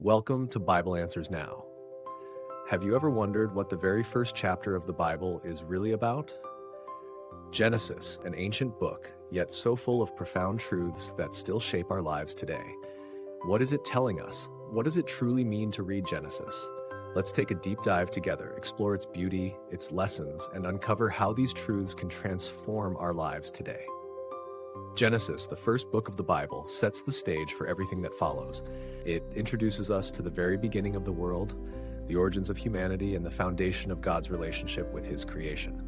Welcome to Bible Answers Now. Have you ever wondered what the very first chapter of the Bible is really about? Genesis, an ancient book, yet so full of profound truths that still shape our lives today. What is it telling us? What does it truly mean to read Genesis? Let's take a deep dive together, explore its beauty, its lessons, and uncover how these truths can transform our lives today. Genesis, the first book of the Bible, sets the stage for everything that follows. It introduces us to the very beginning of the world, the origins of humanity, and the foundation of God's relationship with His creation.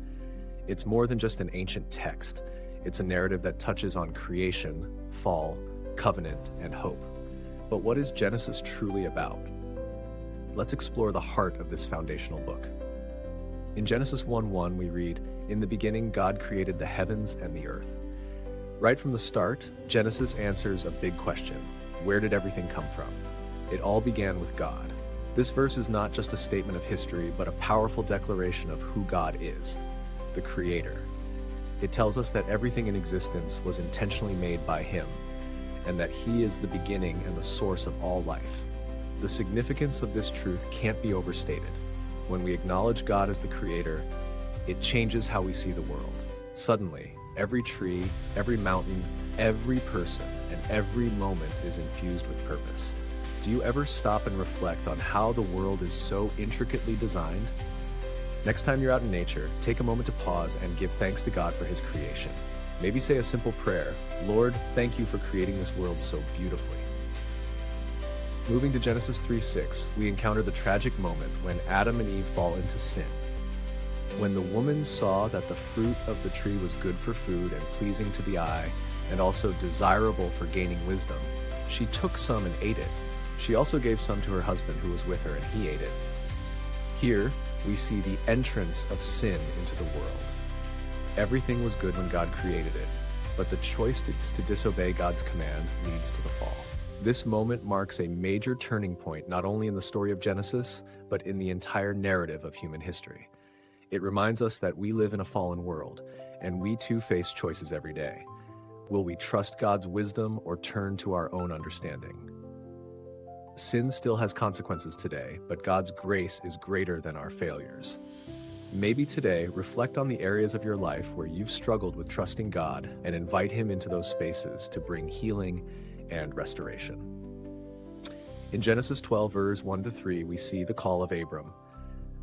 It's more than just an ancient text. It's a narrative that touches on creation, fall, covenant, and hope. But what is Genesis truly about? Let's explore the heart of this foundational book. In Genesis 1:1, we read, "In the beginning, God created the heavens and the earth." Right from the start, Genesis answers a big question. Where did everything come from? It all began with God. This verse is not just a statement of history, but a powerful declaration of who God is, the Creator. It tells us that everything in existence was intentionally made by Him, and that He is the beginning and the source of all life. The significance of this truth can't be overstated. When we acknowledge God as the Creator, it changes how we see the world. Suddenly, every tree, every mountain, every person, and every moment is infused with purpose. Do you ever stop and reflect on how the world is so intricately designed? Next time you're out in nature, take a moment to pause and give thanks to God for His creation. Maybe say a simple prayer, "Lord, thank you for creating this world so beautifully." Moving to Genesis 3:6, we encounter the tragic moment when Adam and Eve fall into sin. When the woman saw that the fruit of the tree was good for food and pleasing to the eye, and also desirable for gaining wisdom, she took some and ate it. She also gave some to her husband who was with her, and he ate it. Here, we see the entrance of sin into the world. Everything was good when God created it, but the choice to disobey God's command leads to the fall. This moment marks a major turning point not only in the story of Genesis, but in the entire narrative of human history. It reminds us that we live in a fallen world, and we too face choices every day. Will we trust God's wisdom or turn to our own understanding? Sin still has consequences today, but God's grace is greater than our failures. Maybe today, reflect on the areas of your life where you've struggled with trusting God and invite Him into those spaces to bring healing and restoration. In Genesis 12, verse 1-3, we see the call of Abram.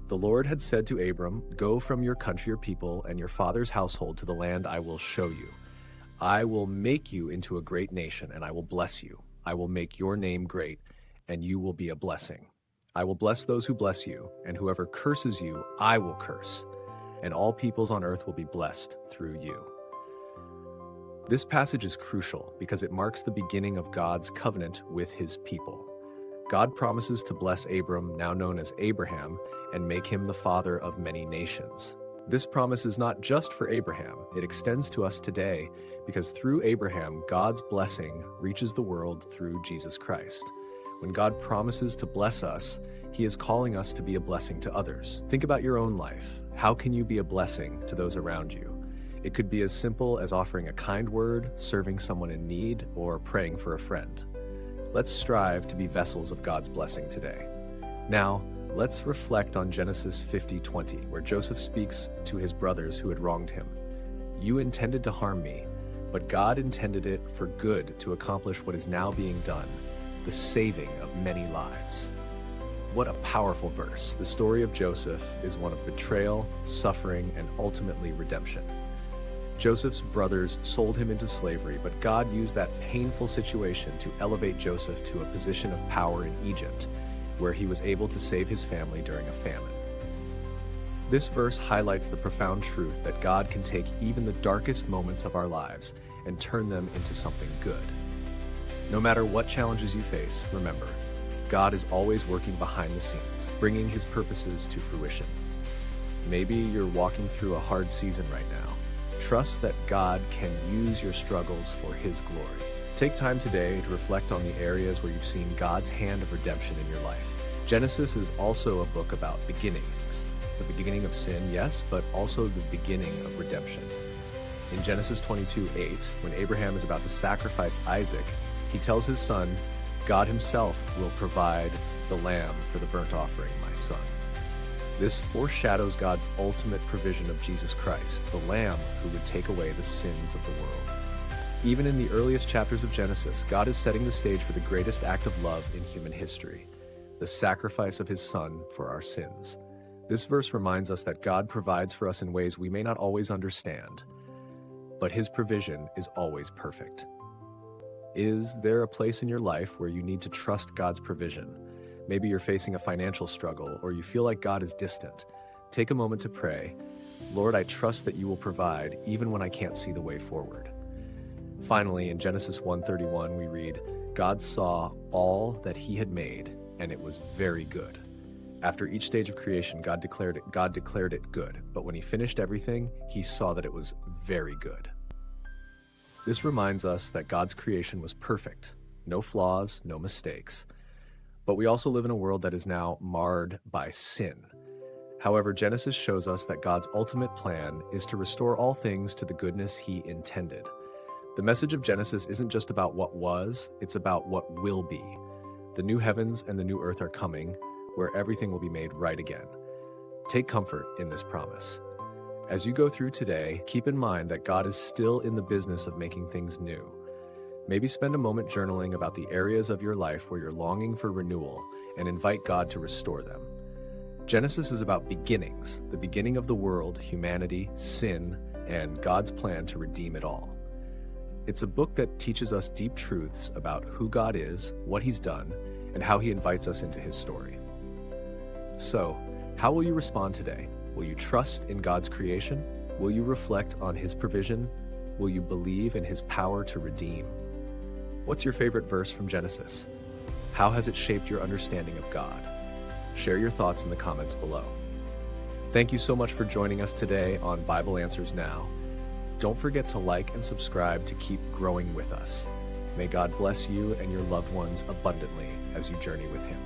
The Lord had said to Abram, "Go from your country, your people, and your father's household to the land I will show you. I will make you into a great nation, and I will bless you. I will make your name great, and you will be a blessing. I will bless those who bless you, and whoever curses you, I will curse, and all peoples on earth will be blessed through you." This passage is crucial because it marks the beginning of God's covenant with His people. God promises to bless Abram, now known as Abraham, and make him the father of many nations. This promise is not just for Abraham, it extends to us today because through Abraham, God's blessing reaches the world through Jesus Christ. When God promises to bless us, He is calling us to be a blessing to others. Think about your own life. How can you be a blessing to those around you? It could be as simple as offering a kind word, serving someone in need, or praying for a friend. Let's strive to be vessels of God's blessing today. Now, let's reflect on Genesis 50:20, where Joseph speaks to his brothers who had wronged him. "You intended to harm me, but God intended it for good to accomplish what is now being done, the saving of many lives." What a powerful verse. The story of Joseph is one of betrayal, suffering, and ultimately redemption. Joseph's brothers sold him into slavery, but God used that painful situation to elevate Joseph to a position of power in Egypt, where he was able to save his family during a famine. This verse highlights the profound truth that God can take even the darkest moments of our lives and turn them into something good. No matter what challenges you face, remember, God is always working behind the scenes, bringing His purposes to fruition. Maybe you're walking through a hard season right now. Trust that God can use your struggles for His glory. Take time today to reflect on the areas where you've seen God's hand of redemption in your life. Genesis is also a book about beginnings. The beginning of sin, yes, but also the beginning of redemption. In Genesis 22:8, when Abraham is about to sacrifice Isaac, he tells his son, God himself will provide the lamb for the burnt offering, my son. This foreshadows God's ultimate provision of Jesus Christ, the lamb who would take away the sins of the world. Even in the earliest chapters of Genesis, God is setting the stage for the greatest act of love in human history, the sacrifice of his son for our sins. This verse reminds us that God provides for us in ways we may not always understand, but his provision is always perfect. Is there a place in your life where you need to trust God's provision? Maybe you're facing a financial struggle, or you feel like God is distant. Take a moment to pray. Lord, I trust that you will provide even when I can't see the way forward. Finally, in Genesis 1:31, we read, God saw all that he had made, and it was very good. After each stage of creation, God declared it good, but when he finished everything, he saw that it was very good. This reminds us that God's creation was perfect, no flaws, no mistakes. But we also live in a world that is now marred by sin. However, Genesis shows us that God's ultimate plan is to restore all things to the goodness he intended. The message of Genesis isn't just about what was, it's about what will be. The new heavens and the new earth are coming, where everything will be made right again. Take comfort in this promise. As you go through today, keep in mind that God is still in the business of making things new. Maybe spend a moment journaling about the areas of your life where you're longing for renewal and invite God to restore them. Genesis is about beginnings, the beginning of the world, humanity, sin, and God's plan to redeem it all. It's a book that teaches us deep truths about who God is, what he's done, and how he invites us into his story. So, how will you respond today? Will you trust in God's creation? Will you reflect on his provision? Will you believe in his power to redeem? What's your favorite verse from Genesis? How has it shaped your understanding of God? Share your thoughts in the comments below. Thank you so much for joining us today on Bible Answers Now. Don't forget to like and subscribe to keep growing with us. May God bless you and your loved ones abundantly as you journey with him.